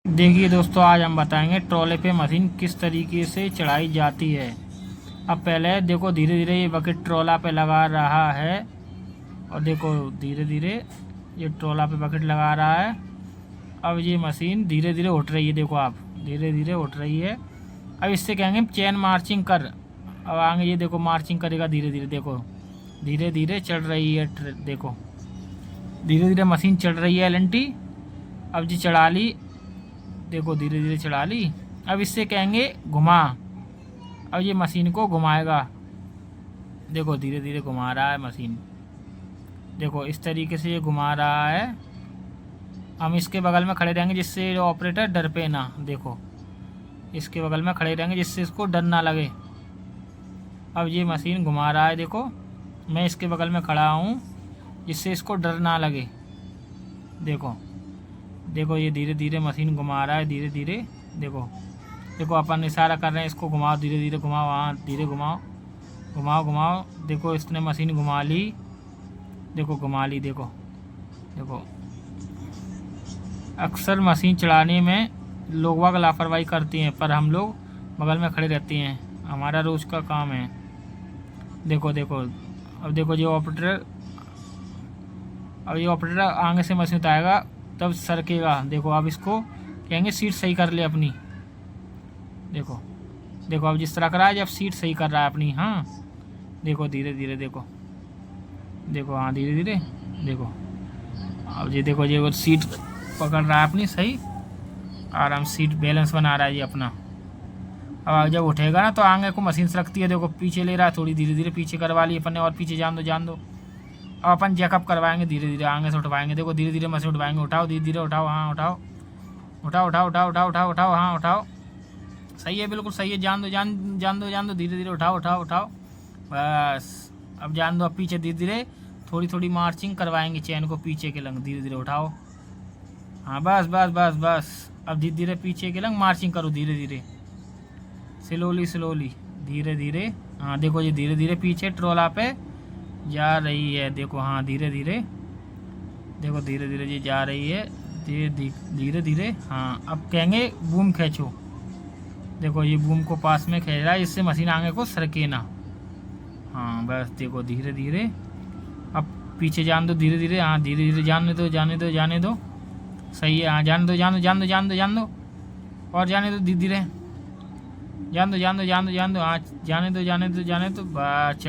देखिए दोस्तों, आज हम बताएंगे ट्रॉले पे मशीन किस तरीके से चढ़ाई जाती है। अब पहले देखो, धीरे धीरे ये बकेट ट्रॉला पे लगा रहा है और देखो धीरे धीरे ये ट्रॉला पे बकेट लगा रहा है। अब ये मशीन धीरे धीरे उठ रही है, देखो आप, धीरे धीरे उठ रही है। अब इससे कहेंगे चेन मार्चिंग कर। अब आगे ये देखो मार्चिंग करेगा धीरे धीरे, देखो धीरे धीरे चढ़ रही है। देखो धीरे धीरे मशीन चढ़ रही है एलएनटी। अब जी चढ़ा ली, देखो धीरे धीरे चढ़ा ली। अब इससे कहेंगे घुमा। अब ये मशीन को घुमाएगा, देखो धीरे धीरे घुमा रहा है मशीन, देखो इस तरीके से ये घुमा रहा है। हम इसके बगल में खड़े रहेंगे जिससे ऑपरेटर डर पे ना, देखो इसके बगल में खड़े रहेंगे जिससे इसको डर ना लगे। अब ये मशीन घुमा रहा है, देखो मैं इसके बगल में खड़ा हूँ जिससे इसको डर ना लगे। देखो देखो ये धीरे धीरे मशीन घुमा रहा है, धीरे धीरे। देखो देखो अपन इशारा कर रहे हैं, इसको घुमाओ, धीरे धीरे घुमाओ, हाँ धीरे घुमाओ, घुमाओ घुमाओ। देखो इसने मशीन घुमा ली, देखो घुमा ली। देखो देखो अक्सर मशीन चलाने में लोग वाग लापरवाही करती हैं, पर हम लोग बगल में खड़े रहते हैं, हमारा रोज़ का काम है। देखो देखो अब देखो ये ऑपरेटर, अब ये ऑपरेटर आगे से मशीन उठाएगा तब सरकेगा। देखो अब इसको कहेंगे सीट सही कर ले अपनी। देखो देखो अब जिस तरह कर रहा है, जब सीट सही कर रहा है अपनी, हाँ देखो धीरे धीरे, देखो देखो हाँ धीरे धीरे। देखो अब ये देखो ये वो सीट पकड़ रहा है अपनी सही, आराम सीट बैलेंस बना रहा है ये अपना। अब जब उठेगा ना तो आगे को मशीन सरकती है, देखो पीछे ले रहा है, थोड़ी धीरे धीरे पीछे करवा ली अपन ने, और पीछे जान दो जान दो। अब अपन जैकअप करवाएंगे, धीरे धीरे आगे से उठवाएंगे। देखो धीरे धीरे मशीन उठवाएंगे, उठाओ धीरे धीरे, उठाओ हाँ उठाओ, उठाओ उठाओ उठाओ उठाओ उठाओ उठाओ, हाँ उठाओ, सही है बिल्कुल सही है। जान दो जान दो, धीरे धीरे उठाओ उठाओ उठाओ, बस अब जान दो। अब पीछे धीरे धीरे थोड़ी थोड़ी मार्चिंग करवाएंगे चैन को पीछे के लंग, धीरे धीरे उठाओ, हाँ बस बस बस बस। अब धीरे धीरे पीछे के लंग मार्चिंग करो, धीरे धीरे, स्लोली स्लोली, धीरे धीरे। हाँ देखो ये धीरे धीरे पीछे ट्रोला पे जा रही है, देखो हाँ धीरे धीरे, देखो धीरे धीरे ये जा रही है, धीरे धीरे। हाँ अब कहेंगे बूम खींचो, देखो ये बूम को पास में खींच रहा है, इससे मशीन आगे को सरके ना। हाँ बस देखो धीरे धीरे, अब पीछे जान दो धीरे धीरे, हाँ धीरे धीरे जाने दो जाने दो जाने दो, सही है। हाँ जान दो जान दो जान दो जान दो जान दो, और जाने दो धीरे धीरे, जान दो जान दो जान दो जान दो, हाँ जाने दो जाने दो जाने दो, बस।